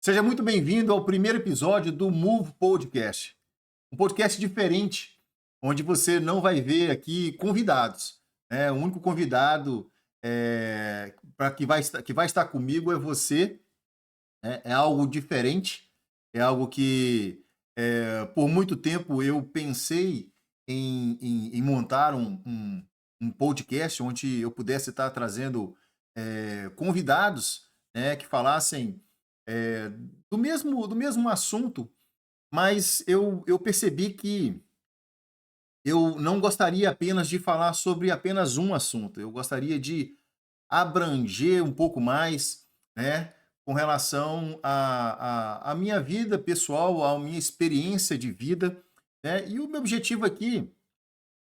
Seja muito bem-vindo ao primeiro episódio do Move Podcast. Um podcast diferente, onde você não vai ver aqui convidados, né? O único convidado que vai estar comigo é você, né? É algo diferente, é algo que por muito tempo eu pensei em montar um podcast onde eu pudesse estar trazendo convidados, né, que falassem é, do mesmo assunto, mas eu percebi que eu não gostaria apenas de falar sobre apenas um assunto, eu gostaria de abranger um pouco mais, né, com relação à minha vida pessoal, à minha experiência de vida, né, e o meu objetivo aqui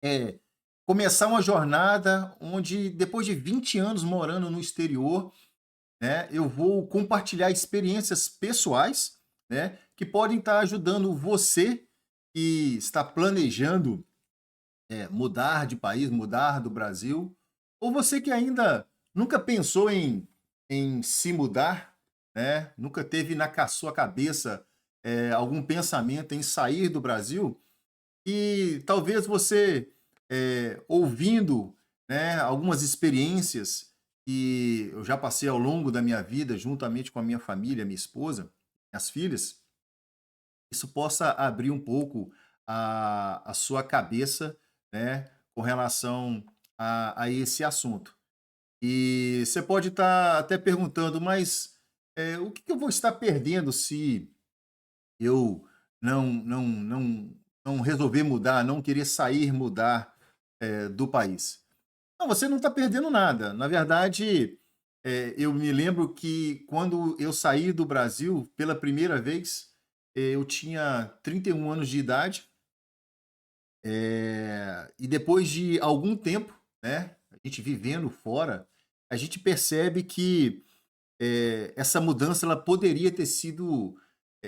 é começar uma jornada onde, depois de 20 anos morando no exterior, né, eu vou compartilhar experiências pessoais, né, que podem estar ajudando você que está planejando mudar de país, mudar do Brasil, ou você que ainda nunca pensou em se mudar, né, nunca teve sua cabeça algum pensamento em sair do Brasil, e talvez você, ouvindo, né, algumas experiências que eu já passei ao longo da minha vida, juntamente com a minha família, minha esposa, minhas filhas, isso possa abrir um pouco a sua cabeça, né, com relação a esse assunto. E você pode estar até perguntando, mas o que que eu vou estar perdendo se eu não resolver mudar, não querer sair, mudar, do país. Não, você não está perdendo nada. Na verdade, eu me lembro que quando eu saí do Brasil pela primeira vez, eu tinha 31 anos de idade, e depois de algum tempo, né, a gente vivendo fora, a gente percebe que, essa mudança ela poderia ter sido,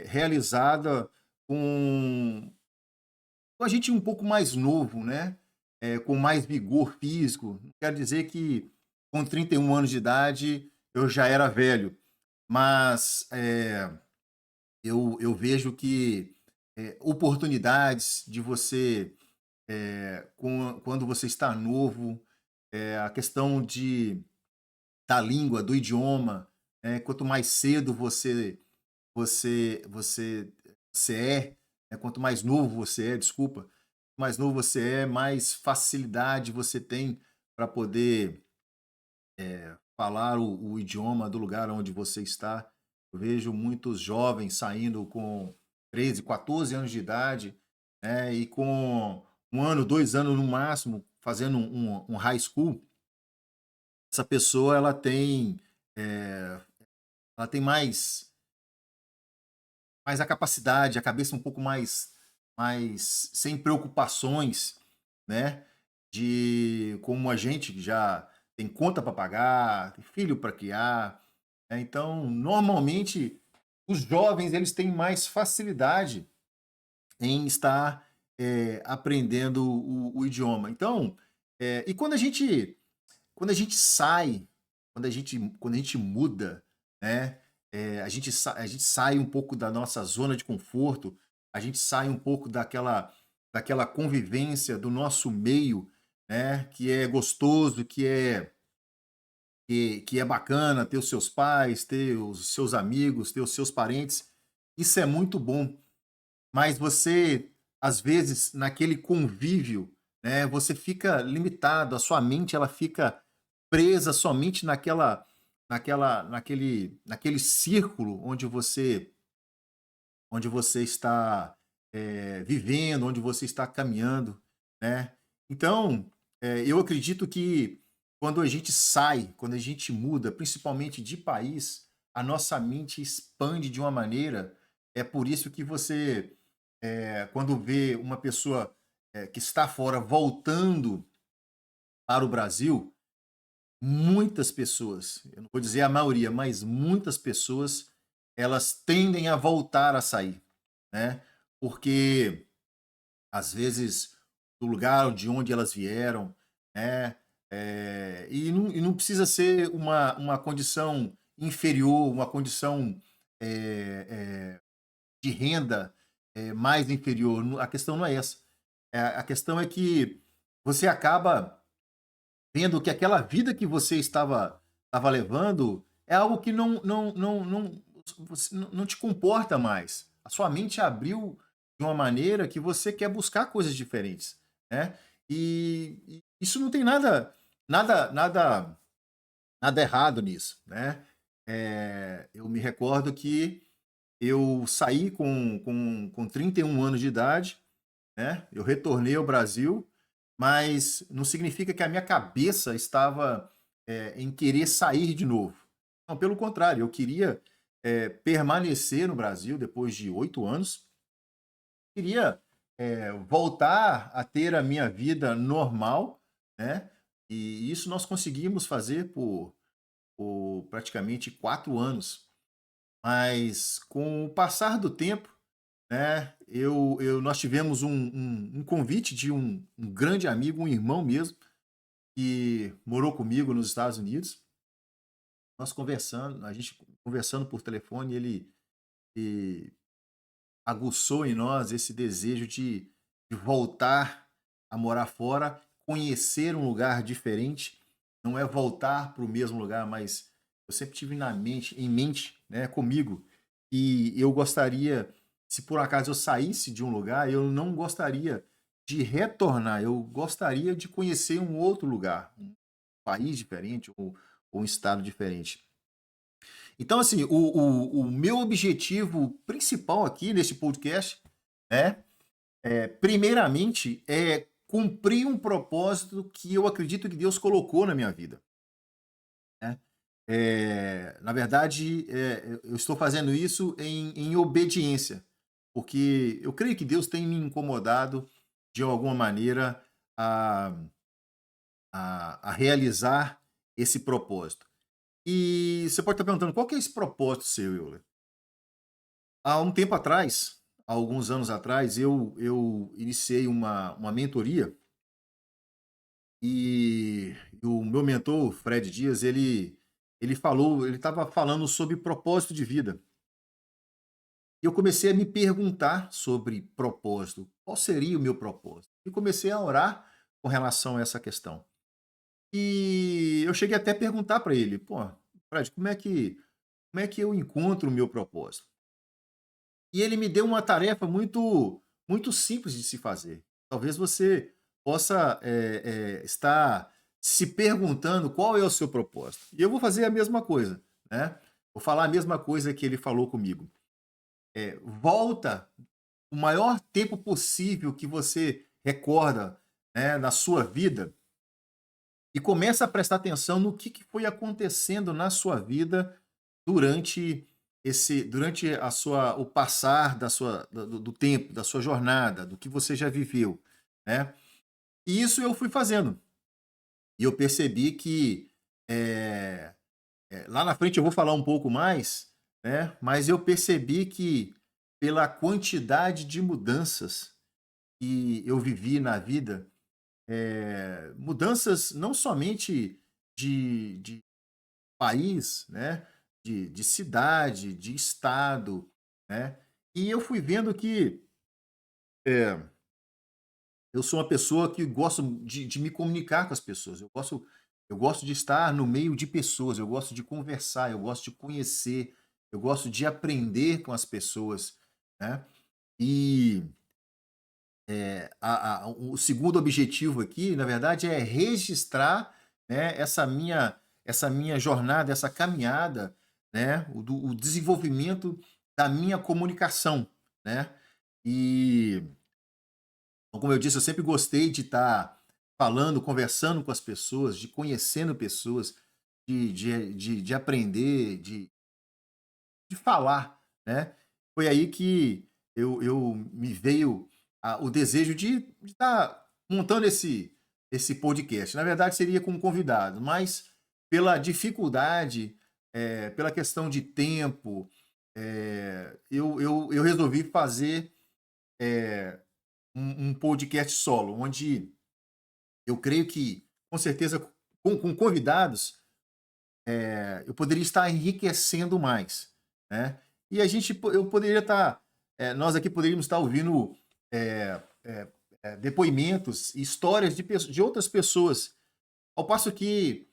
realizada com com a gente um pouco mais novo, né, com mais vigor físico. Não quero dizer que com 31 anos de idade eu já era velho, mas, eu vejo que, oportunidades de você, quando você está novo, a questão da língua, do idioma, quanto mais cedo você você é, quanto mais novo você é, desculpa, mais novo você é, mais facilidade você tem para poder falar o idioma do lugar onde você está. Eu vejo muitos jovens saindo com 13, 14 anos de idade, né, e com 1 ano, 2 anos no máximo, fazendo um high school, essa pessoa eh, ela tem mais a capacidade, a cabeça um pouco mais sem preocupações, né, de como a gente que já tem conta para pagar, tem filho para criar, né, então, normalmente, os jovens eles têm mais facilidade em estar, aprendendo o idioma. Então, e quando a gente sai, quando a gente muda, né, a gente sai um pouco da nossa zona de conforto, a gente sai um pouco daquela convivência do nosso meio, né, que é gostoso, que é bacana ter os seus pais, ter os seus amigos, ter os seus parentes. Isso é muito bom, mas você, às vezes, naquele convívio, né, você fica limitado, a sua mente ela fica presa somente naquele círculo onde você está, vivendo, onde você está caminhando, né. Então, eu acredito que quando a gente sai, quando a gente muda, principalmente de país, a nossa mente expande de uma maneira. É por isso que você, quando vê uma pessoa, que está fora voltando para o Brasil, muitas pessoas, eu não vou dizer a maioria, mas muitas pessoas, elas tendem a voltar a sair, né, porque às vezes do lugar de onde elas vieram, né, e não precisa ser uma condição inferior, uma condição, de renda mais inferior. A questão não é essa. A questão é que você acaba vendo que aquela vida que você estava levando é algo que não te comporta mais. A sua mente abriu de uma maneira que você quer buscar coisas diferentes, né? E isso não tem nada nada errado nisso, né? Eu me recordo que eu saí com 31 anos de idade, né? Eu retornei ao Brasil, mas não significa que a minha cabeça estava em querer sair de novo. Não, pelo contrário, eu queria permanecer no Brasil depois de 8 anos, queria voltar a ter a minha vida normal, né? E isso nós conseguimos fazer por praticamente 4 anos. Mas com o passar do tempo, né, nós tivemos um convite de um grande amigo, um irmão mesmo, que morou comigo nos Estados Unidos. Nós conversando, a gente conversando por telefone, ele aguçou em nós esse desejo de voltar a morar fora, conhecer um lugar diferente. Não é voltar para o mesmo lugar, mas eu sempre tive em mente, né, comigo, que eu gostaria, se por acaso eu saísse de um lugar, eu não gostaria de retornar, eu gostaria de conhecer um outro lugar, um país diferente ou um estado diferente. Então, assim, o meu objetivo principal aqui nesse podcast, né, primeiramente, é cumprir um propósito que eu acredito que Deus colocou na minha vida, né. Na verdade, eu estou fazendo isso em obediência, porque eu creio que Deus tem me incomodado de alguma maneira a, a realizar esse propósito. E você pode estar perguntando, qual que é esse propósito seu, Euler? Há um tempo atrás, há alguns anos atrás, eu iniciei uma mentoria e o meu mentor, Fred Dias, ele estava falando sobre propósito de vida. E eu comecei a me perguntar sobre propósito. Qual seria o meu propósito? E comecei a orar com relação a essa questão. E eu cheguei até a perguntar para ele, pô, Fred, como é que eu encontro o meu propósito? E ele me deu uma tarefa muito simples de se fazer. Talvez você possa estar se perguntando qual é o seu propósito. E eu vou fazer a mesma coisa, né? Vou falar a mesma coisa que ele falou comigo. Volta o maior tempo possível que você recorda, né, na sua vida e começa a prestar atenção no que foi acontecendo na sua vida durante o passar do tempo, da sua jornada, do que você já viveu, né. E isso eu fui fazendo. E eu percebi que, eh lá na frente eu vou falar um pouco mais, né, mas eu percebi que pela quantidade de mudanças que eu vivi na vida, mudanças não somente de país, né, de cidade, de estado, né, e eu fui vendo que, eh, eu sou uma pessoa que gosto de me comunicar com as pessoas, eu gosto de estar no meio de pessoas, eu gosto de conversar, eu gosto de conhecer, eu gosto de aprender com as pessoas, né. E, o segundo objetivo aqui, na verdade, é registrar, né, essa minha jornada, essa caminhada, né, o desenvolvimento da minha comunicação, né. E, como eu disse, eu sempre gostei de estar falando, conversando com as pessoas, de conhecendo pessoas, de aprender, de falar, né. Foi aí que eu me veio o desejo de estar montando esse podcast. Na verdade, seria com um convidado, mas pela dificuldade, pela questão de tempo, eu resolvi fazer, um podcast solo, onde eu creio que, com certeza, com convidados, eu poderia estar enriquecendo mais, né. E eu poderia estar, nós aqui poderíamos estar ouvindo depoimentos, histórias de outras pessoas, ao passo que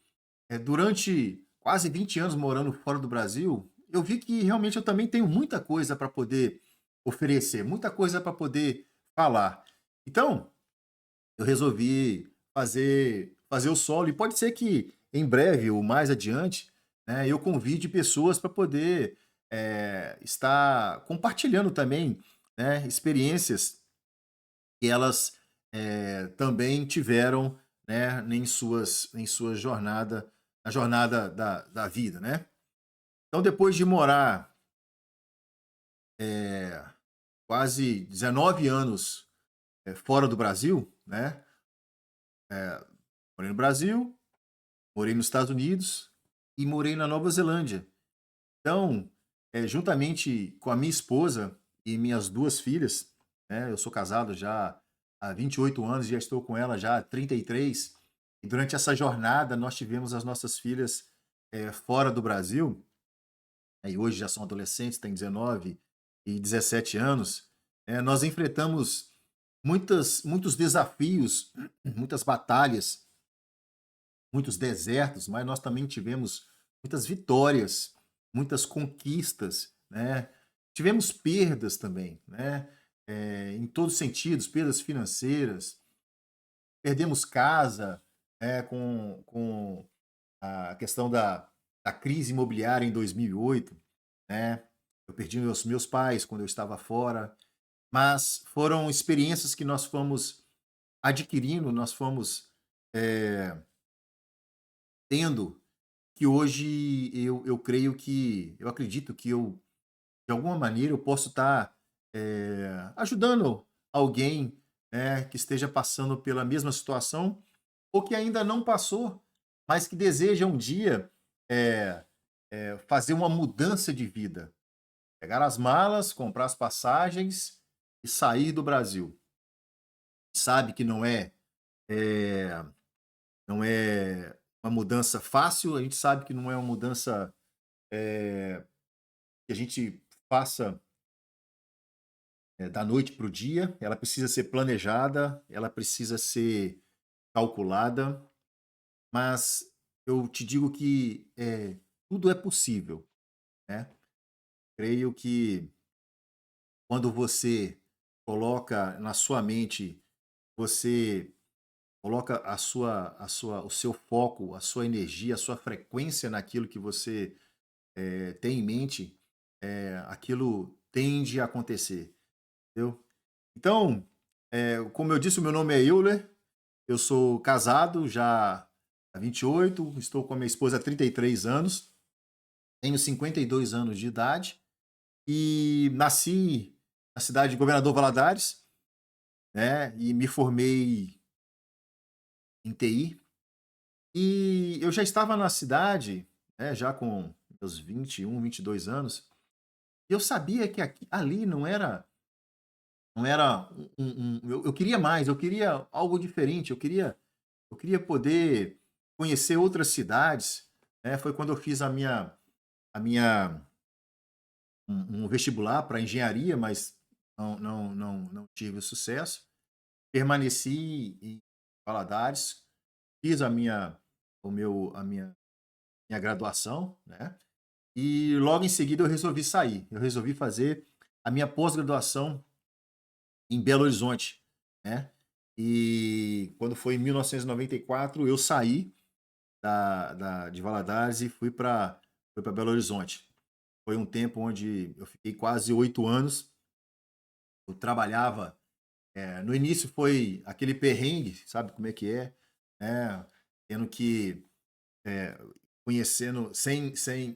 durante quase 20 anos morando fora do Brasil, eu vi que realmente eu também tenho muita coisa para poder oferecer, muita coisa para poder falar. Então, eu resolvi fazer o solo, e pode ser que em breve ou mais adiante, né, eu convide pessoas para poder estar compartilhando também, né, experiências que elas também tiveram, né, em sua jornada, na jornada da vida, né? Então, depois de morar eh, quase 19 anos fora do Brasil, né? Morei no Brasil, morei nos Estados Unidos e morei na Nova Zelândia. Então, juntamente com a minha esposa e minhas duas filhas, né, eu sou casado já há 28 anos, já estou com ela já há 33, e durante essa jornada nós tivemos as nossas filhas fora do Brasil, e hoje já são adolescentes, têm 19 e 17 anos. Nós enfrentamos muitos desafios, muitas batalhas, muitos desertos, mas nós também tivemos muitas vitórias, muitas conquistas, né? Tivemos perdas também, né? Em todos os sentidos, perdas financeiras, perdemos casa, com a questão da crise imobiliária em 2008, né? Eu perdi meus pais quando eu estava fora, mas foram experiências que nós fomos adquirindo, nós fomos eh, tendo, que hoje eu creio que eu acredito que eu, de alguma maneira, eu posso estar, ajudando alguém, né, que esteja passando pela mesma situação, ou que ainda não passou, mas que deseja um dia, eh fazer uma mudança de vida, pegar as malas, comprar as passagens e sair do Brasil. Sabe que eh, não é uma mudança fácil, a gente sabe que não é uma mudança, que a gente faça, da noite para o dia, ela precisa ser planejada, ela precisa ser calculada, mas eu te digo que, tudo é possível, né. Creio que quando você coloca na sua mente, você coloca o seu foco, a sua energia, a sua frequência naquilo que você, tem em mente, aquilo tende a acontecer, entendeu? Então, como eu disse, o meu nome é Euler, eu sou casado já há 28, estou com a minha esposa há 33 anos, tenho 52 anos de idade e nasci na cidade de Governador Valadares, né, e me formei em TI. E eu já estava na cidade, né, já com meus 21, 22 anos, e eu sabia que ali não era eu queria mais, eu queria algo diferente, eu queria poder conhecer outras cidades, né. Foi quando eu fiz a minha um vestibular para engenharia, mas não tive sucesso. Permaneci em Valadares, fiz a minha graduação, né, e logo em seguida eu resolvi sair. Eu resolvi fazer a minha pós-graduação em Belo Horizonte, né. E quando foi em 1994 eu saí de Valadares e fui para Belo Horizonte. Foi um tempo onde eu fiquei quase 8 anos. Eu trabalhava, no início foi aquele perrengue, sabe como é que é, né, tendo que, eh,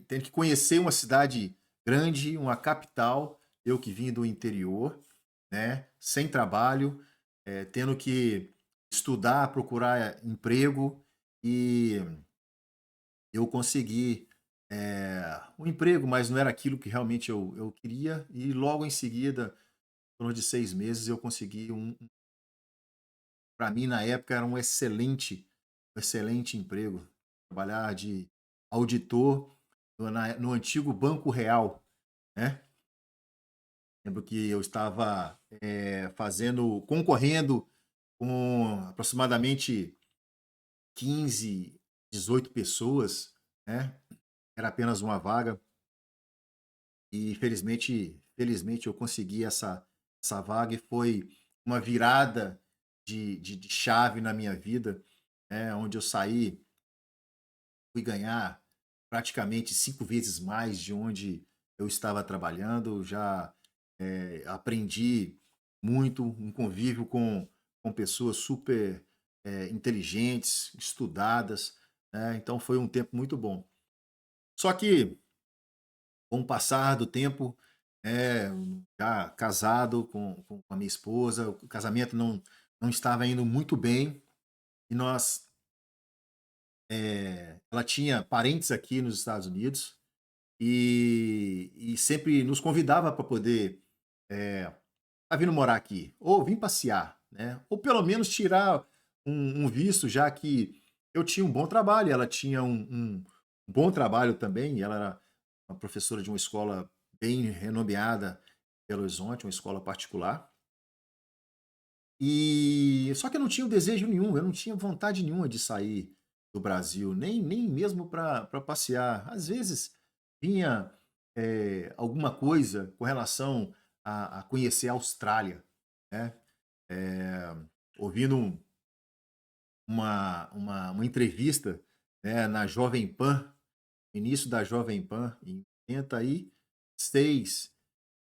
tendo que conhecer uma cidade grande, uma capital, eu que vim do interior, né, sem trabalho, tendo que estudar, procurar emprego, e eu consegui, um emprego, mas não era aquilo que realmente eu queria, e logo em seguida, em torno de 6 meses, eu consegui para mim na época era um excelente emprego, trabalhar de auditor no antigo Banco Real, né. lembro que eu estava concorrendo com aproximadamente 15, 18 pessoas, né? Era apenas uma vaga e felizmente eu consegui essa vaga e foi uma virada de chave na minha vida, né? Onde eu saí, fui ganhar praticamente 5 vezes mais de onde eu estava trabalhando, já aprendi muito, um convívio com pessoas super inteligentes, estudadas, né? Então foi um tempo muito bom. Só que, com o passar do tempo, eh, já casado com a minha esposa, o casamento não estava indo muito bem e ela tinha parentes aqui nos Estados Unidos e sempre nos convidava para poder tá vindo morar aqui, ou vim passear, né? Ou pelo menos tirar um visto, já que eu tinha um bom trabalho, ela tinha um bom trabalho também, ela era uma professora de uma escola bem renomeada em Belo Horizonte, uma escola particular. E só que eu não tinha desejo nenhum, eu não tinha vontade nenhuma de sair do Brasil, nem mesmo para passear. Às vezes vinha alguma coisa com relação a conhecer a Austrália, né? Eh, ouvindo uma entrevista, né, na Jovem Pan, início da Jovem Pan, em 86,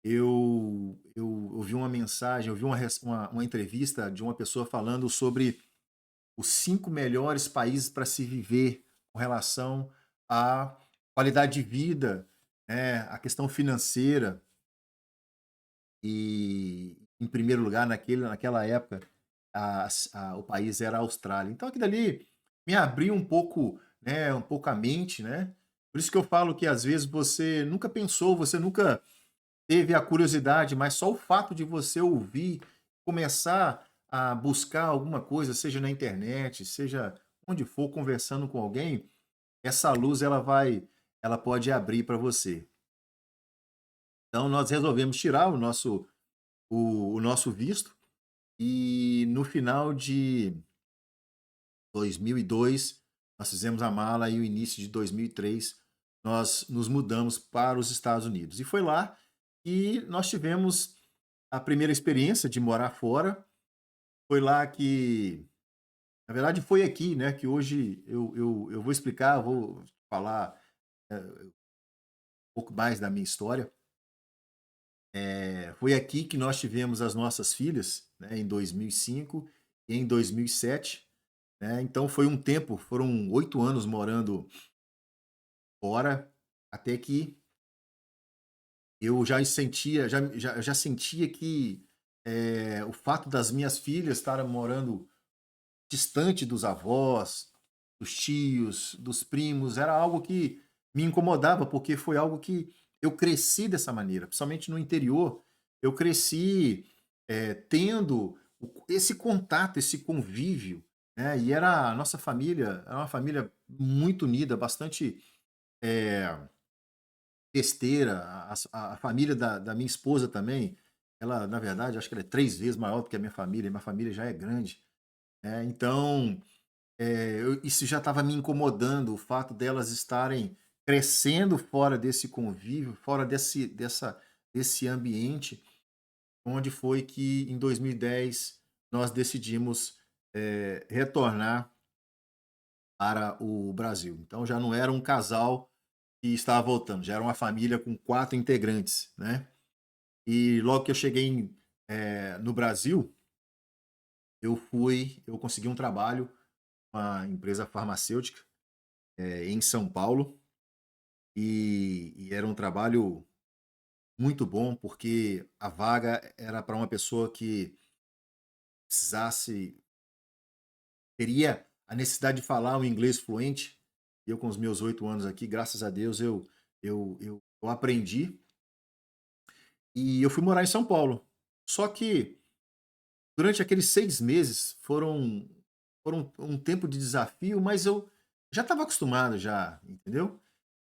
eu ouvi uma mensagem, ouvi uma entrevista de uma pessoa falando sobre os 5 melhores países para se viver com relação à qualidade de vida, né, a questão financeira. E, em primeiro lugar, naquela época, o país era a Austrália. Então, aquilo ali me abriu um pouco, né, um pouco a mente, né? Por isso que eu falo que às vezes você nunca pensou, você nunca teve a curiosidade, mas só o fato de você ouvir, começar a buscar alguma coisa, seja na internet, seja onde for, conversando com alguém, essa luz ela pode abrir para você. Então nós resolvemos tirar o nosso visto e no final de 2002 nós fizemos a mala e o início de 2003 nós nos mudamos para os Estados Unidos. E foi lá que nós tivemos a primeira experiência de morar fora. Foi lá que, na verdade, foi aqui, né, que hoje eu vou explicar, vou falar um pouco mais da minha história. Foi aqui que nós tivemos as nossas filhas, né, em 2005 e em 2007, né? Então foi um tempo, foram 8 anos morando fora, até que eu já sentia que o fato das minhas filhas estarem morando distante dos avós, dos tios, dos primos, era algo que me incomodava, porque foi algo que eu cresci dessa maneira, principalmente no interior. Eu cresci tendo esse contato, esse convívio, né? E era a nossa família, era uma família muito unida, bastante festeira. A família da minha esposa também, ela, na verdade, acho que ela é 3 vezes maior do que a minha família já é grande, né? Então, isso já estava me incomodando, o fato delas estarem crescendo fora desse convívio, fora desse ambiente, onde foi que em 2010 nós decidimos retornar para o Brasil. Então já não era um casal que estava voltando, já era uma família com 4 integrantes, né? E logo que eu cheguei no Brasil, eu consegui um trabalho, uma empresa farmacêutica em São Paulo, e era um trabalho muito bom, porque a vaga era para uma pessoa que precisasse, teria a necessidade de falar o inglês fluente. E eu, com os meus 8 anos aqui, graças a Deus, eu aprendi e eu fui morar em São Paulo. Só que durante aqueles 6 meses foram um tempo de desafio, mas eu já estava acostumado já, entendeu?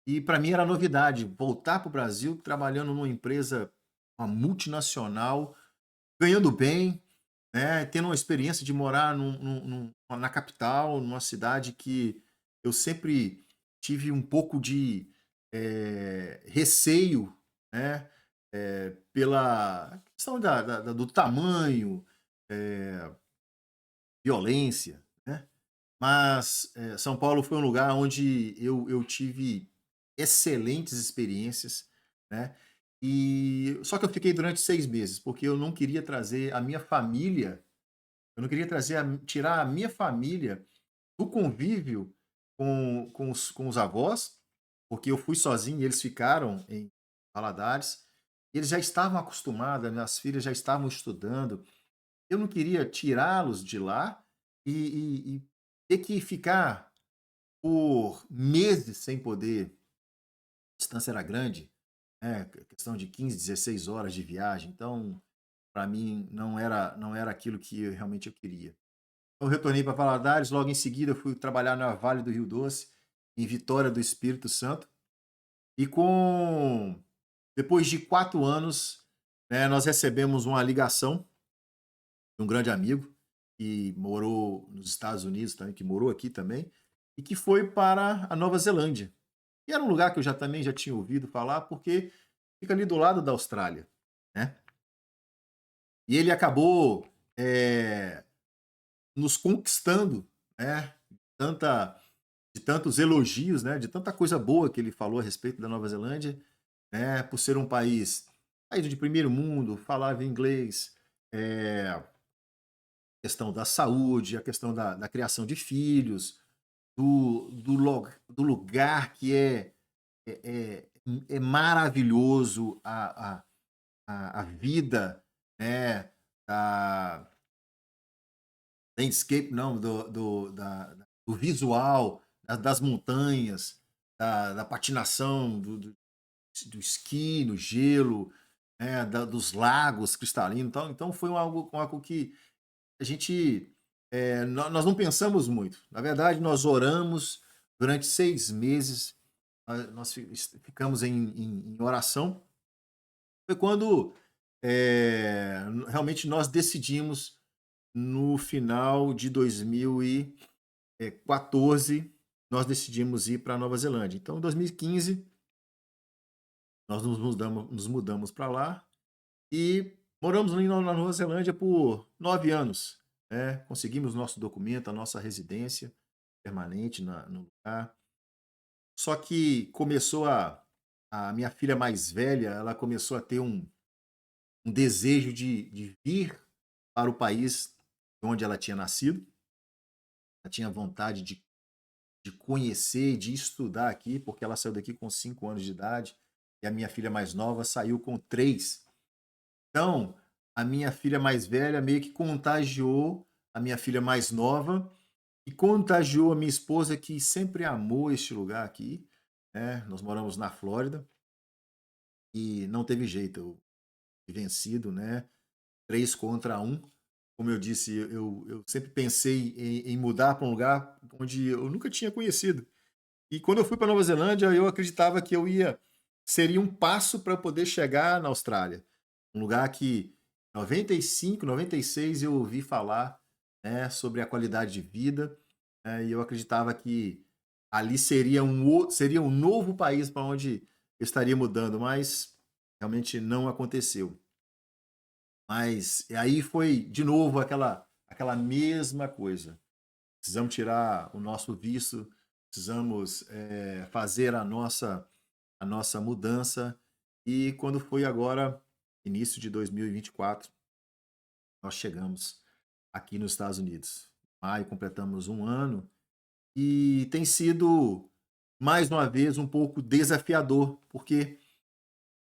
E para mim era novidade voltar para o Brasil trabalhando numa empresa, uma multinacional, ganhando bem, né, tendo uma experiência de morar na capital, numa cidade que eu sempre tive um pouco de receio, né, pela questão do tamanho, eh, violência, né? Mas São Paulo foi um lugar onde eu tive excelentes experiências, né? E só que eu fiquei durante 6 meses, porque eu não queria trazer a minha família, eu não queria tirar a minha família do convívio com os avós, porque eu fui sozinho e eles ficaram em Valadares. Eles já estavam acostumados, as minhas filhas já estavam estudando. Eu não queria tirá-los de lá e ter que ficar por meses sem poder. A distância era grande, né? Questão de 15, 16 horas de viagem. Então, para mim, não era aquilo que realmente eu queria. Eu retornei para Valadares, logo em seguida eu fui trabalhar na Vale do Rio Doce, em Vitória do Espírito Santo. E depois de 4 anos, né, nós recebemos uma ligação de um grande amigo que morou nos Estados Unidos também, que morou aqui também, e que foi para a Nova Zelândia. E era um lugar que eu também já tinha ouvido falar, porque fica ali do lado da Austrália, né? E ele acabou nos conquistando, né? Tanta, de tantos elogios, né? De tanta coisa boa que ele falou a respeito da Nova Zelândia, né? Por ser um país de primeiro mundo, falava inglês, é, questão da saúde, a questão da criação de filhos, do lugar que é, é maravilhoso a vida, né? Da landscape, não, do visual, das montanhas, da patinação, do esqui no gelo, né? Dos lagos cristalinos. Então foi algo que a gente, nós não pensamos muito. Na verdade, nós oramos durante 6 meses, nós ficamos em oração. Foi quando realmente nós decidimos, no final de 2014, nós decidimos ir para Nova Zelândia. Então, em 2015, nós nos mudamos para lá e moramos ali na Nova Zelândia por 9 anos. Né? Conseguimos nosso documento, a nossa residência permanente no lugar. Só que a minha filha mais velha, ela começou a ter um desejo de vir para o país onde ela tinha nascido. Ela tinha vontade de conhecer, de estudar aqui, porque ela saiu daqui com 5 anos de idade e a minha filha mais nova saiu com 3. Então, a minha filha mais velha meio que contagiou a minha filha mais nova e contagiou a minha esposa, que sempre amou este lugar aqui, né? Nós moramos na Flórida e não teve jeito, eu fui vencido, né? 3 contra 1. Como eu disse, eu sempre pensei em mudar para um lugar onde eu nunca tinha conhecido. E quando eu fui para Nova Zelândia, eu acreditava que seria um passo para poder chegar na Austrália. Um lugar que 95, 96 eu ouvi falar, né, sobre a qualidade de vida, né, e eu acreditava que ali seria um novo país para onde eu estaria mudando, mas realmente não aconteceu. Mas aí foi de novo aquela mesma coisa. Precisamos tirar o nosso visto, precisamos fazer a nossa mudança. E quando foi agora, início de 2024, nós chegamos aqui nos Estados Unidos. Em maio completamos um ano e tem sido, mais uma vez, um pouco desafiador, porque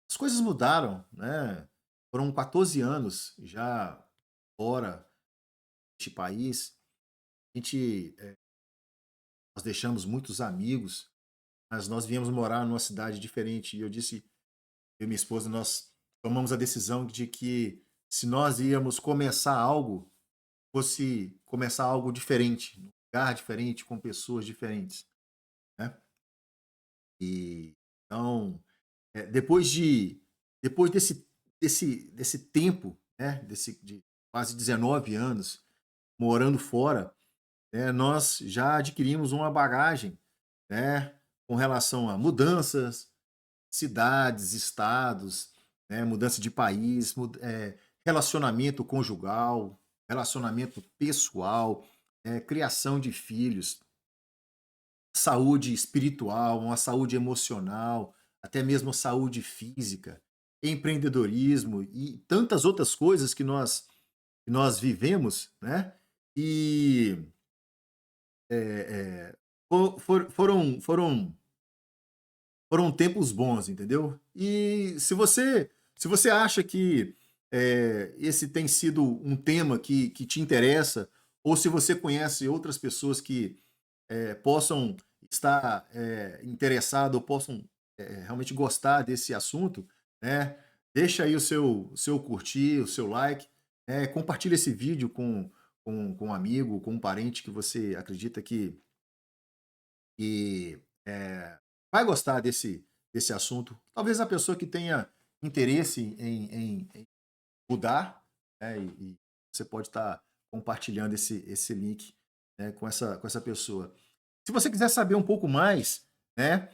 as coisas mudaram, né? Foram 14 anos já fora deste país. A gente, nós deixamos muitos amigos, mas nós viemos morar numa cidade diferente. E eu disse, eu e minha esposa, nós tomamos a decisão de que, se nós íamos começar algo, fosse começar algo diferente, num lugar diferente, com pessoas diferentes, né? E então, depois desse desse tempo, né, de quase 19 anos morando fora, nós já adquirimos uma bagagem, né, com relação a mudanças, cidades, estados, né, mudança de país, relacionamento conjugal, relacionamento pessoal, criação de filhos, saúde espiritual, uma saúde emocional, até mesmo saúde física, empreendedorismo e tantas outras coisas que nós vivemos, né? E foram tempos bons, entendeu? E se você acha que esse tem sido um tema que te interessa, ou se você conhece outras pessoas que possam estar interessadas ou possam realmente gostar desse assunto, né? Deixa aí o seu curtir, o seu like, compartilha esse vídeo com um amigo, com um parente que você acredita que vai gostar desse assunto. Talvez a pessoa que tenha interesse em mudar, e você pode estar compartilhando esse link, com essa pessoa. Se você quiser saber um pouco mais, né,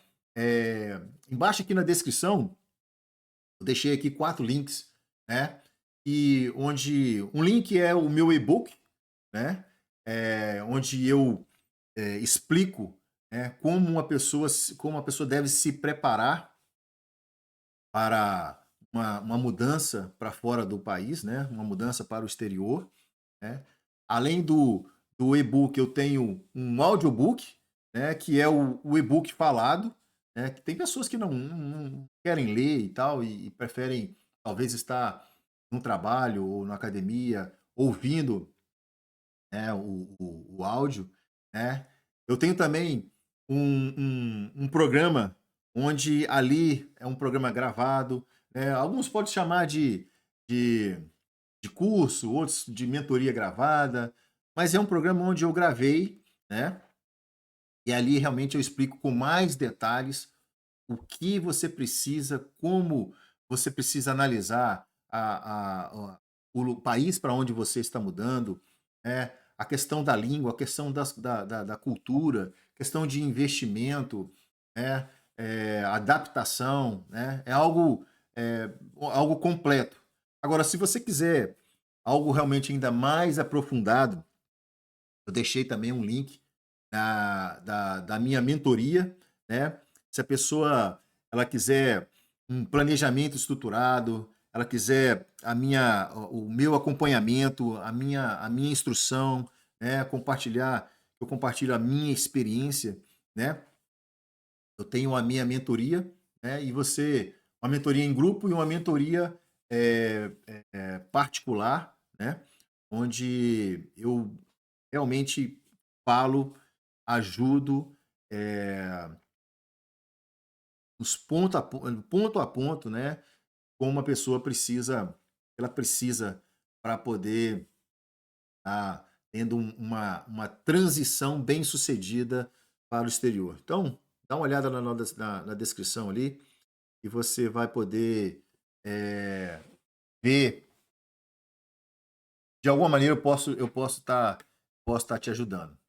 embaixo aqui na descrição, eu deixei aqui 4 links, né, e onde um link é o meu e-book, né, onde eu explico, como uma pessoa deve se preparar para uma mudança para fora do país, né, uma mudança para o exterior, né. Além do e-book, eu tenho um audiobook, né, que é o e-book falado, né, que tem pessoas que não querem ler e tal, e preferem talvez estar no trabalho ou na academia ouvindo, o áudio, né. Eu tenho também um programa onde ali é um programa gravado, alguns podem chamar de de curso, outros de mentoria gravada, mas é um programa onde eu gravei, né, e ali realmente eu explico com mais detalhes o que você precisa, como você precisa analisar o país para onde você está mudando, a questão da língua, a questão da cultura, questão de investimento, adaptação, né? É algo completo. Agora, se você quiser algo realmente ainda mais aprofundado, eu deixei também um link da minha mentoria, né? Se a pessoa ela quiser um planejamento estruturado, ela quiser o meu acompanhamento, a minha instrução, eu compartilho a minha experiência, né? Eu tenho a minha mentoria, né? E uma mentoria em grupo e uma mentoria particular, né? Onde eu realmente falo, ajudo, eh, os ponto a ponto, né, como uma pessoa ela precisa para poder estar tendo uma transição bem-sucedida para o exterior. Então, dá uma olhada na descrição ali e você vai poder, ver de alguma maneira eu posso estar te ajudando.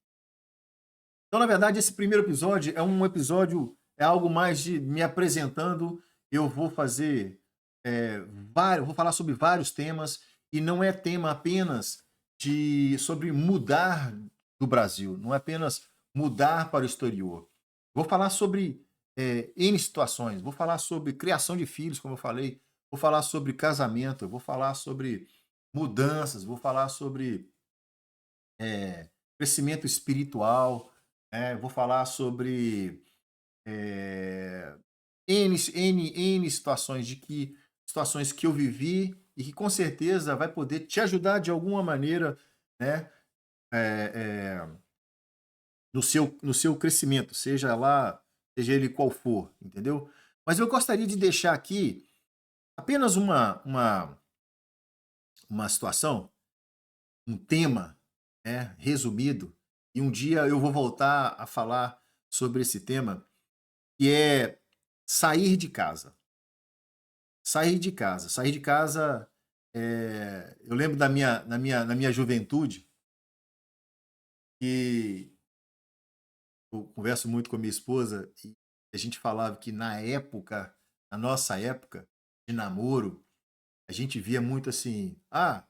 Então, na verdade, esse primeiro episódio é algo mais de me apresentando. Eu vou fazer vou falar sobre vários temas e não é tema apenas sobre mudar do Brasil, não é apenas mudar para o exterior. Vou falar sobre N situações, vou falar sobre criação de filhos, como eu falei, vou falar sobre casamento, vou falar sobre mudanças, vou falar sobre crescimento espiritual, vou falar sobre eh, N situações que eu vivi e que com certeza vai poder te ajudar de alguma maneira, né, eh eh, no seu crescimento, seja ele qual for, entendeu? Mas eu gostaria de deixar aqui apenas uma situação, um tema, resumido, e um dia eu vou voltar a falar sobre esse tema, que é sair de casa. Sair de casa. Sair de casa, eu lembro na minha juventude, que eu converso muito com a minha esposa e a gente falava que na nossa época de namoro, a gente via muito assim: "Ah,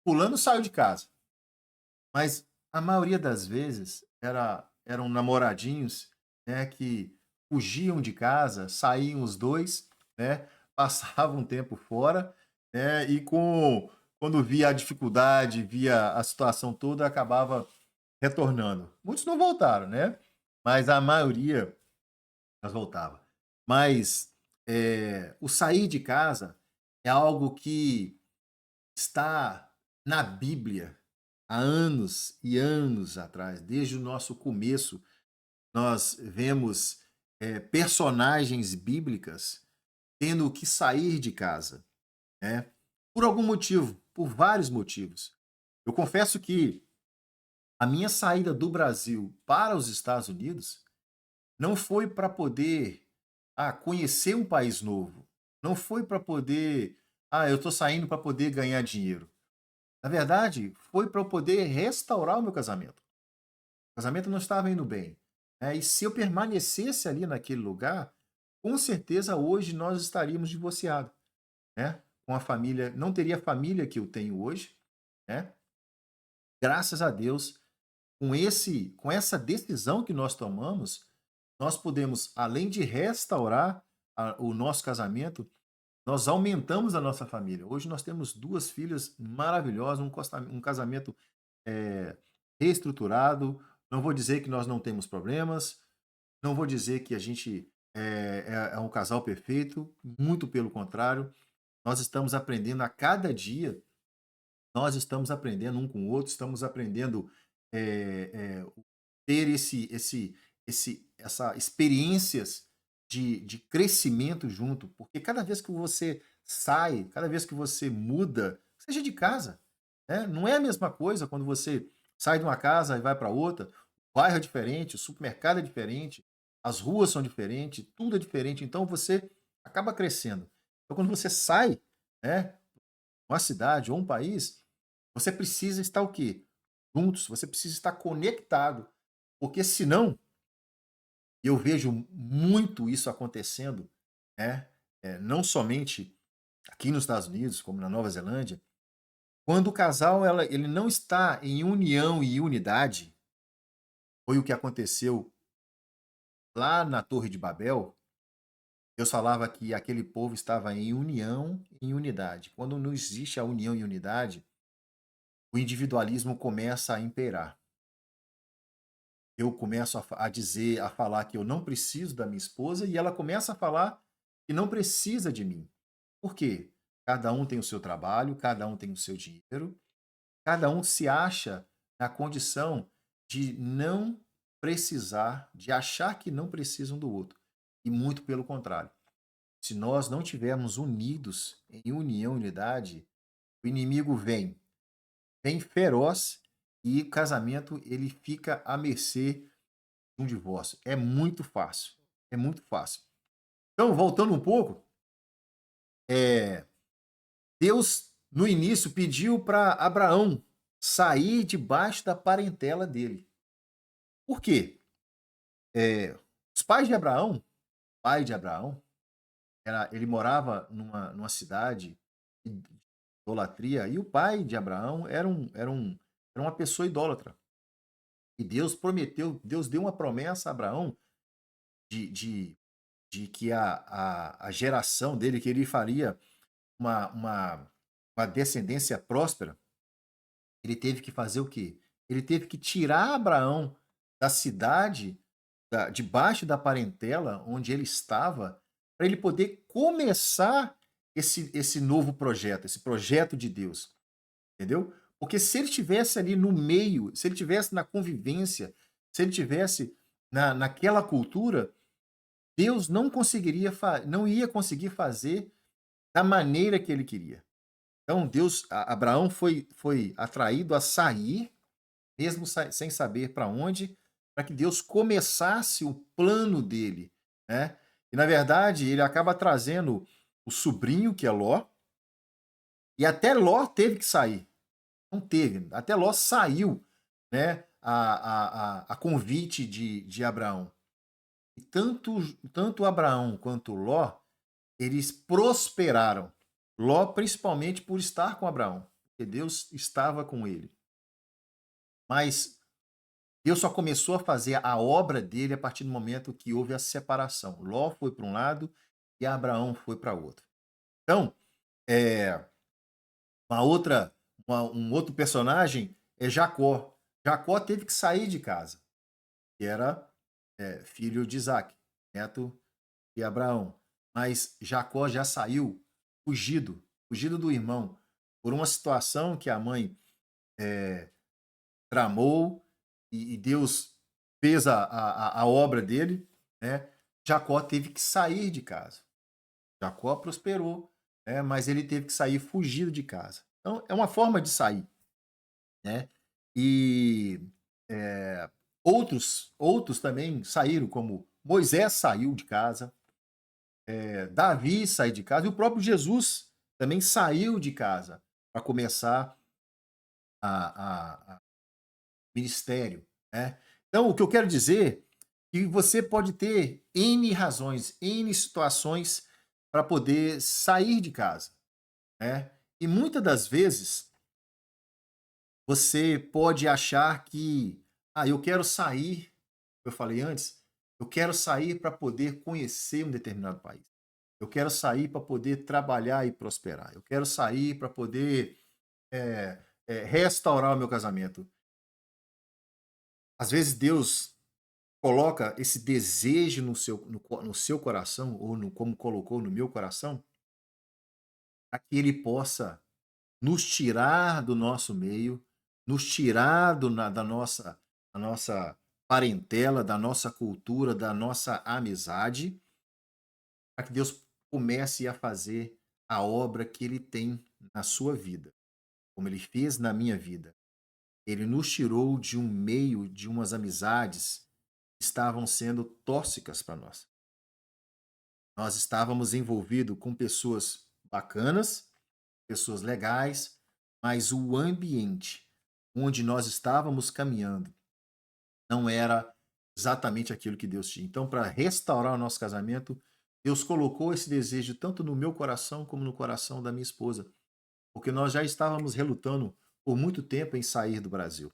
fulano saiu de casa". Mas a maioria das vezes eram namoradinhos, né, que fugiam de casa, saíam os 2, né, passavam um tempo fora, né, e quando via a dificuldade, via a situação toda, acabava retornando. Muitos não voltaram, né, mas a maioria mas voltava. Mas, o sair de casa é algo que está na Bíblia há anos e anos atrás. Desde o nosso começo, nós vemos, personagens bíblicas tendo que sair de casa, né, por algum motivo, por vários motivos. Eu confesso que a minha saída do Brasil para os Estados Unidos não foi para poder, conhecer um país novo. Não foi para poder, eu estou saindo para poder ganhar dinheiro. Na verdade, foi para eu poder restaurar o meu casamento. O casamento não estava indo bem, né, e se eu permanecesse ali naquele lugar, com certeza hoje nós estaríamos divorciados, né, com a família não teria a família que eu tenho hoje, né. Graças a Deus, com essa decisão que nós tomamos, nós podemos, além de restaurar o nosso casamento, nós aumentamos a nossa família. Hoje nós temos 2 filhas maravilhosas, um casamento, eh, reestruturado. Não vou dizer que nós não temos problemas, não vou dizer que a gente é um casal perfeito, muito pelo contrário. Nós estamos aprendendo a cada dia, nós estamos aprendendo um com o outro, estamos aprendendo, ter essa experiências de crescimento junto, porque cada vez que você sai, cada vez que você muda, seja de casa, né, não é a mesma coisa quando você sai de uma casa e vai para outra, o bairro é diferente, o supermercado é diferente, as ruas são diferentes, tudo é diferente, então você acaba crescendo. Então quando você sai, né, uma cidade ou um país, você precisa estar o quê? Juntos, você precisa estar conectado, porque senão eu vejo muito isso acontecendo, né, não somente aqui nos Estados Unidos, como na Nova Zelândia, quando o casal ele não está em união e unidade, foi o que aconteceu lá na Torre de Babel. Deus falava que aquele povo estava em união e em unidade. Quando não existe a união e unidade, o individualismo começa a imperar. Eu começo a dizer, a falar que eu não preciso da minha esposa e ela começa a falar que não precisa de mim. Por quê? Cada um tem o seu trabalho, cada um tem o seu dinheiro, cada um se acha na condição de não precisar, de achar que não precisam do outro. E muito pelo contrário. Se nós não tivermos unidos em união e unidade, o inimigo vem feroz e o casamento ele fica à mercê de um divórcio. É muito fácil. É muito fácil. Então, voltando um pouco, eh, Deus no início pediu para Abraão sair debaixo da parentela dele. Por quê? Os pais de Abraão, pai de Abraão, ele morava numa cidade de idolatria e o pai de Abraão era uma pessoa idólatra. E Deus prometeu, Deus deu uma promessa a Abraão de, de, de que a geração dele, que ele faria uma, uma, uma descendência próspera. Ele teve que fazer o quê? Ele teve que tirar Abraão da cidade, debaixo da parentela onde ele estava, para ele poder começar esse novo projeto, esse projeto de Deus, entendeu? Porque se ele tivesse ali no meio, se ele tivesse na convivência, se ele tivesse naquela cultura, Deus não ia conseguir fazer da maneira que ele queria. Então Abraão foi atraído a sair, mesmo sem saber para onde, para que Deus começasse o plano dele, né? E na verdade ele acaba trazendo o sobrinho, que é Ló, e até Ló teve que sair. Não teve, até Ló saiu, né, a convite de Abraão. E tanto Abraão quanto Ló, eles prosperaram. Ló, principalmente por estar com Abraão, porque Deus estava com ele. Mas Deus só começou a fazer a obra dele a partir do momento que houve a separação. Ló foi para um lado e Abraão foi para outro. Então, é, uma outra, um outro personagem é Jacó. Jacó teve que sair de casa, que era filho de Isaac, neto de Abraão. Mas Jacó já saiu fugido do irmão, por uma situação que a mãe tramou e Deus fez a obra dele, né? Jacó teve que sair de casa. Jacó prosperou, né? Mas ele teve que sair fugido de casa. Então, é uma forma de sair, né? E é, outros também saíram, como Moisés saiu de casa, Davi saiu de casa, e o próprio Jesus também saiu de casa para começar a ministério, né? Então, o que eu quero dizer é que você pode ter N razões, N situações para poder sair de casa, né? E muitas das vezes você pode achar que, eu quero sair, eu falei antes, eu quero sair para poder conhecer um determinado país. Eu quero sair para poder trabalhar e prosperar. Eu quero sair para poder restaurar o meu casamento. Às vezes Deus coloca esse desejo no seu coração, ou como colocou no meu coração, para que ele possa nos tirar do nosso meio, nos tirar da nossa parentela, da nossa cultura, da nossa amizade, para que Deus comece a fazer a obra que ele tem na sua vida, como ele fez na minha vida. Ele nos tirou de um meio, de umas amizades que estavam sendo tóxicas para nós. Nós estávamos envolvidos com pessoas bacanas, pessoas legais, mas o ambiente onde nós estávamos caminhando não era exatamente aquilo que Deus tinha. Então, para restaurar o nosso casamento, Deus colocou esse desejo tanto no meu coração como no coração da minha esposa, porque nós já estávamos relutando por muito tempo em sair do Brasil.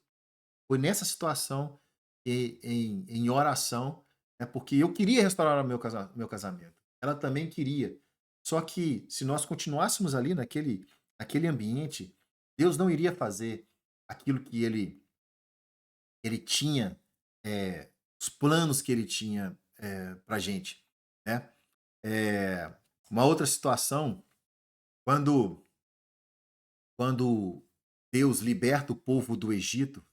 Foi nessa situação, em oração, porque eu queria restaurar o meu casamento. Ela também queria. Só que se nós continuássemos ali naquele ambiente, Deus não iria fazer aquilo que ele tinha, os planos que ele tinha para a gente. Né? Uma outra situação, quando, quando Deus liberta o povo do Egito,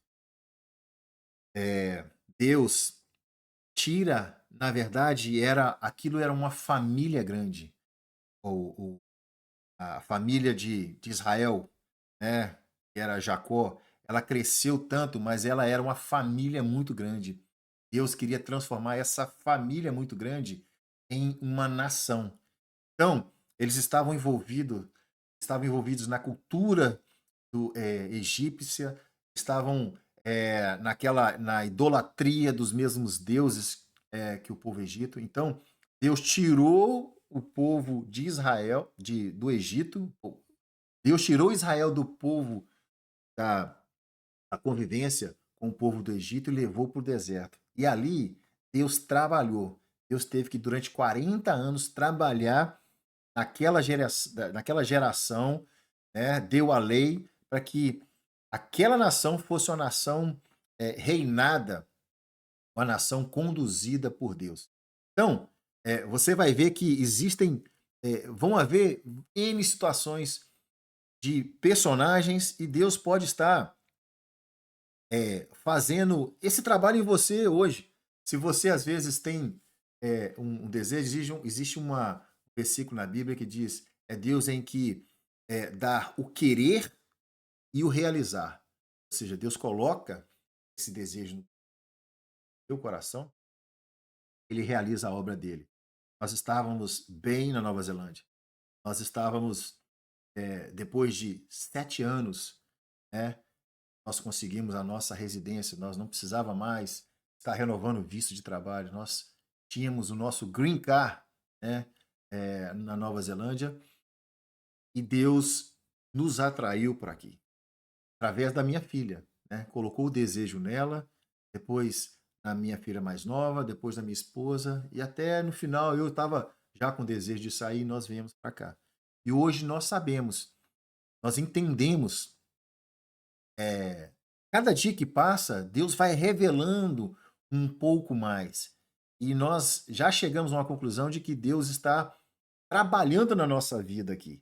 Deus tira, na verdade, aquilo era uma família grande, ou a família de Israel, né, que era Jacó, ela cresceu tanto, mas ela era uma família muito grande. Deus queria transformar essa família muito grande em uma nação. Então, eles estavam envolvidos na cultura egípcia, estavam na idolatria dos mesmos deuses que o povo egito. Então, Deus tirou o povo de Israel do Egito. Deus tirou Israel do povo da, da convivência com o povo do Egito e levou para o deserto. E ali Deus trabalhou. Deus teve que, durante 40 anos, trabalhar naquela geração, né, deu a lei para que aquela nação fosse uma nação reinada, uma nação conduzida por Deus. Então, você vai ver que vão haver N situações de personagens e Deus pode estar fazendo esse trabalho em você hoje. Se você às vezes tem um desejo, existe um versículo na Bíblia que diz: é Deus em que dá o querer e o realizar. Ou seja, Deus coloca esse desejo no seu coração, ele realiza a obra dele. Nós estávamos bem na Nova Zelândia. Nós estávamos, depois de 7 anos, né, nós conseguimos a nossa residência, nós não precisava mais estar renovando o visto de trabalho, nós tínhamos o nosso green card, né, na Nova Zelândia, e Deus nos atraiu para aqui, através da minha filha, né? Colocou o desejo nela, depois na minha filha mais nova, depois na minha esposa, e até no final eu estava já com desejo de sair e nós viemos para cá. E hoje nós sabemos, nós entendemos, cada dia que passa, Deus vai revelando um pouco mais. E nós já chegamos a uma conclusão de que Deus está trabalhando na nossa vida aqui,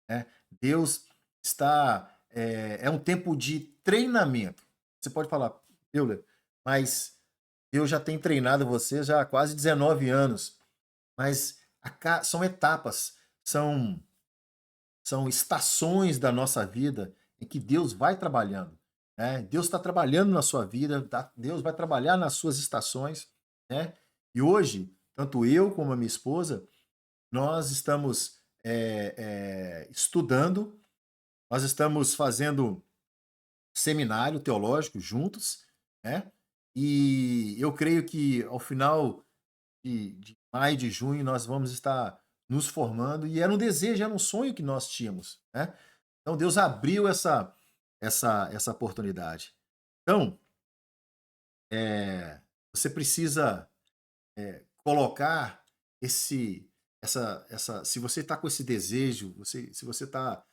né? Deus está, é um tempo de treinamento. Você pode falar, Euler, mas Deus já tem treinado você já há quase 19 anos. Mas são etapas, são, são estações da nossa vida em que Deus vai trabalhando, né? Deus está trabalhando na sua vida, Deus vai trabalhar nas suas estações, né? E hoje, tanto eu como a minha esposa, nós estamos estudando, nós estamos fazendo seminário teológico juntos, né? E eu creio que ao final de maio, de junho, nós vamos estar nos formando, e era um desejo, era um sonho que nós tínhamos, né? Então Deus abriu essa oportunidade. Então, você precisa colocar se você está com esse desejo, se você está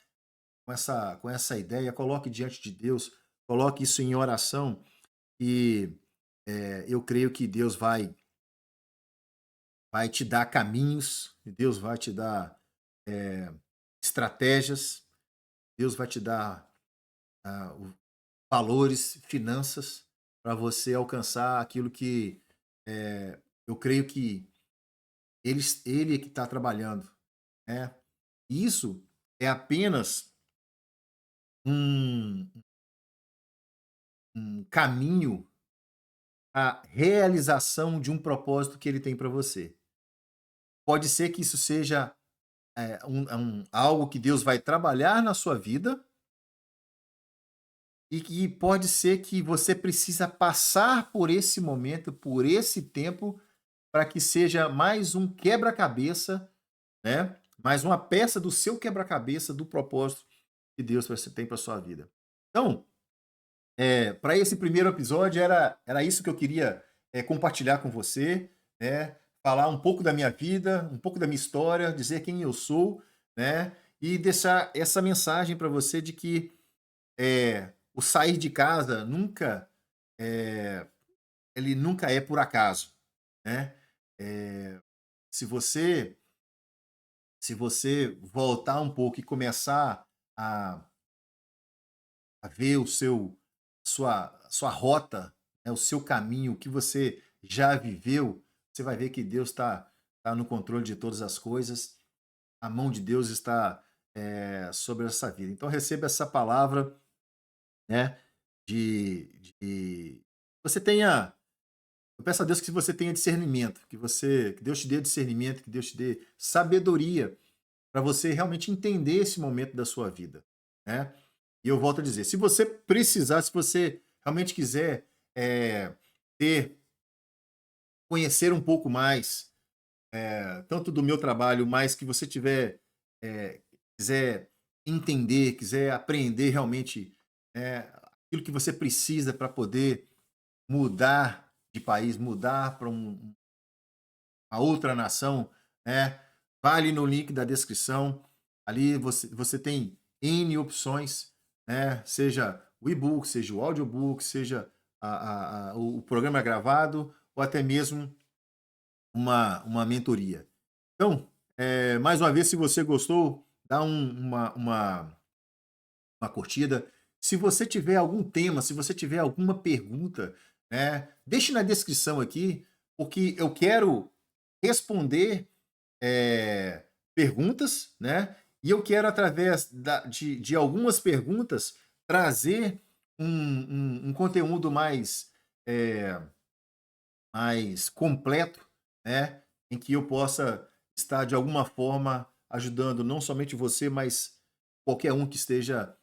com essa ideia, coloque diante de Deus, coloque isso em oração, e eu creio que Deus vai te dar caminhos, Deus vai te dar estratégias, Deus vai te dar valores, finanças, para você alcançar aquilo que eu creio que ele é que está trabalhando, né? Isso é apenas um, um caminho à realização de um propósito que ele tem para você. Pode ser que isso seja algo que Deus vai trabalhar na sua vida, e que pode ser que você precisa passar por esse momento, por esse tempo, para que seja mais um quebra-cabeça, né? Mais uma peça do seu quebra-cabeça do propósito que Deus tem para sua vida. Então, para esse primeiro episódio, era isso que eu queria compartilhar com você, né? Falar um pouco da minha vida, um pouco da minha história, dizer quem eu sou, né? E deixar essa mensagem para você de que o sair de casa eh, ele nunca é por acaso, né? Eh, se você se você voltar um pouco e começar a ver sua rota, né, o seu caminho, o que você já viveu, você vai ver que Deus está no controle de todas as coisas, a mão de Deus está sobre essa vida. Então receba essa palavra, né, de você tenha. Eu peço a Deus que você tenha discernimento, que Deus te dê discernimento, que Deus te dê sabedoria para você realmente entender esse momento da sua vida, né? E eu volto a dizer, se você precisar, se você realmente quiser ter, conhecer um pouco mais, tanto do meu trabalho, mas que você eh, quiser entender, quiser aprender realmente aquilo que você precisa para poder mudar de país, mudar para uma outra nação, né? Vá ali no link da descrição. Ali você tem N opções, né? Seja o e-book, seja o audiobook, seja o programa gravado, ou até mesmo uma mentoria. Então, mais uma vez, se você gostou, dá uma curtida. Se você tiver algum tema, se você tiver alguma pergunta, né, deixe na descrição aqui, porque eu quero responder perguntas, né? E eu quero, através de algumas perguntas, trazer um conteúdo mais completo, né? Em que eu possa estar, de alguma forma, ajudando não somente você, mas qualquer um que esteja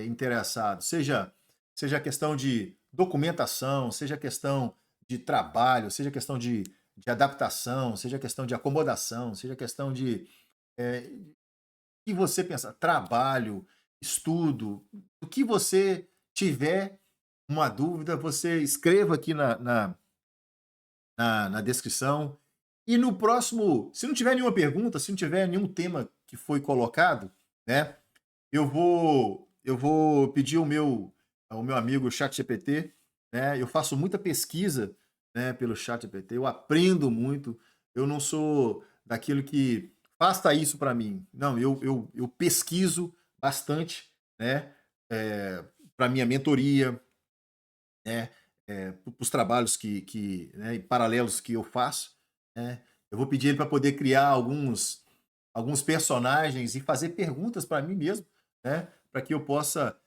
interessado. Seja questão de documentação, seja questão de trabalho, seja questão de adaptação, seja questão de acomodação, seja questão de é, que você pensa, trabalho, estudo, o que você tiver uma dúvida, você escreva aqui na descrição. E no próximo, se não tiver nenhuma pergunta, se não tiver nenhum tema que foi colocado, né, eu vou pedir ao meu amigo ChatGPT, né? Eu faço muita pesquisa, né, pelo ChatGPT, eu aprendo muito. Eu não sou daquilo que faça isso para mim. Não, eu pesquiso bastante, né, para minha mentoria, né, para os trabalhos né, em paralelos que eu faço, né? Eu vou pedir ele para poder criar alguns personagens e fazer perguntas para mim mesmo, né? Para que eu possa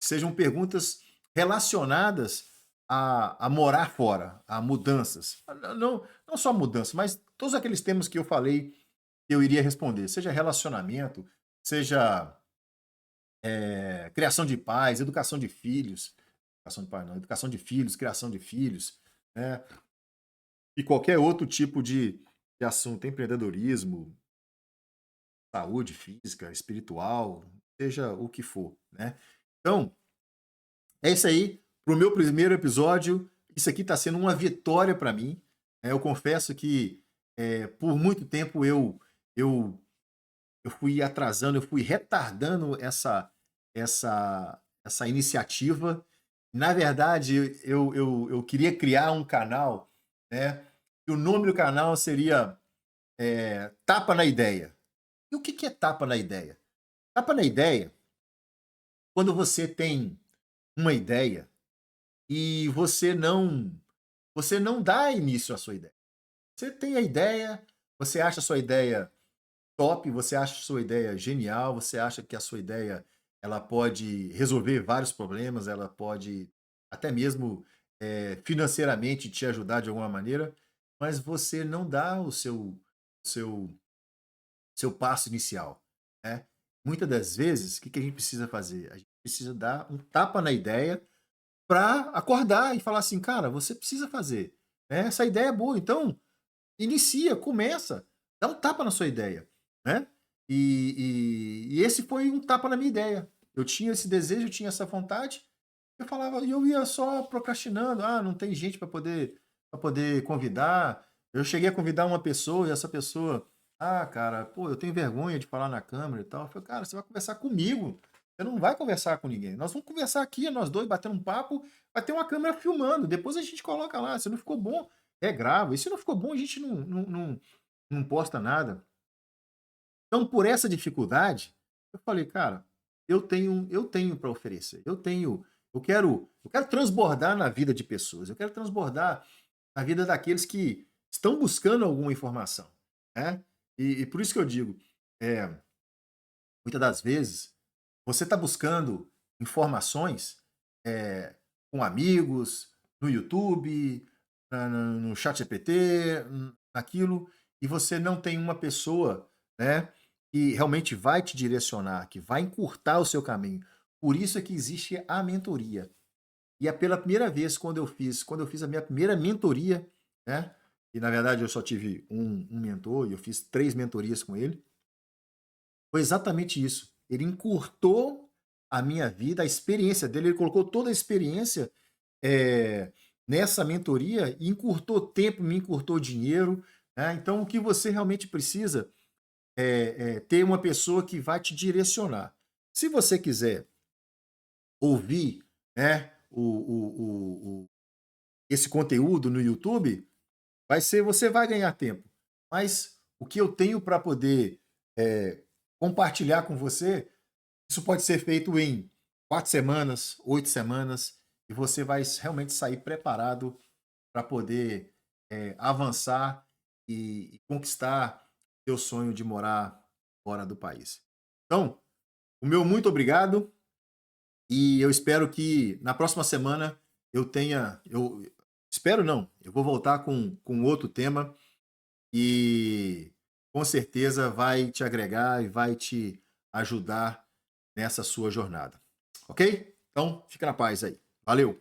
sejam perguntas relacionadas a morar fora, a mudanças. Não só mudanças, mas todos aqueles temas que eu falei que eu iria responder, seja relacionamento, seja criação de pais, educação de filhos, educação de pais não, educação de filhos, criação de filhos, né? E qualquer outro tipo de assunto, empreendedorismo, saúde física, espiritual, seja o que for, né? Então, é isso aí para o meu primeiro episódio. Isso aqui está sendo uma vitória para mim. Eu confesso que por muito tempo eu, eu fui atrasando, eu fui retardando essa iniciativa. Na verdade, eu queria criar um canal, né? E o nome do canal seria Tapa na Ideia. E o que é tapa na ideia? Tapa na ideia, quando você tem uma ideia e você não dá início à sua ideia. Você tem a ideia, você acha a sua ideia top, você acha a sua ideia genial, você acha que a sua ideia ela pode resolver vários problemas, ela pode até mesmo financeiramente te ajudar de alguma maneira, mas você não dá seu, seu passo inicial, né? Muitas das vezes, o que a gente precisa fazer? A gente precisa dar um tapa na ideia para acordar e falar assim, cara, você precisa fazer, né? Essa ideia é boa, então inicia, começa, dá um tapa na sua ideia, né? E esse foi um tapa na minha ideia. Eu tinha esse desejo, eu tinha essa vontade, eu falava, e eu ia só procrastinando. Ah, não tem gente para poder convidar. Eu cheguei a convidar uma pessoa e essa pessoa, ah, cara, pô, eu tenho vergonha de falar na câmera e tal. Eu falei, cara, você vai conversar comigo. Você não vai conversar com ninguém. Nós vamos conversar aqui, nós dois, batendo um papo, vai ter uma câmera filmando. Depois a gente coloca lá. Se não ficou bom, grava. E se não ficou bom, a gente não posta nada. Então, por essa dificuldade, eu falei, cara, eu tenho para oferecer. Eu quero transbordar na vida de pessoas. Eu quero transbordar na vida daqueles que estão buscando alguma informação, né? E por isso que eu digo, é, muitas das vezes, você está buscando informações com amigos, no YouTube, no ChatGPT, naquilo, e você não tem uma pessoa, né, que realmente vai te direcionar, que vai encurtar o seu caminho. Por isso é que existe a mentoria. E é pela primeira vez quando eu fiz a minha primeira mentoria, né? E na verdade eu só tive um mentor e eu fiz 3 mentorias com ele. Foi exatamente isso. Ele encurtou a minha vida, a experiência dele, ele colocou toda a experiência nessa mentoria e encurtou tempo, me encurtou dinheiro, né? Então, o que você realmente precisa é ter uma pessoa que vai te direcionar. Se você quiser ouvir, né, esse conteúdo no YouTube, você vai ganhar tempo. Mas o que eu tenho para poder compartilhar com você, isso pode ser feito em 4 semanas, 8 semanas, e você vai realmente sair preparado para poder avançar e conquistar seu sonho de morar fora do país. Então, o meu muito obrigado e eu espero que na próxima semana eu espero não, eu vou voltar com outro tema e com certeza vai te agregar e vai te ajudar nessa sua jornada. Ok? Então, fica na paz aí. Valeu!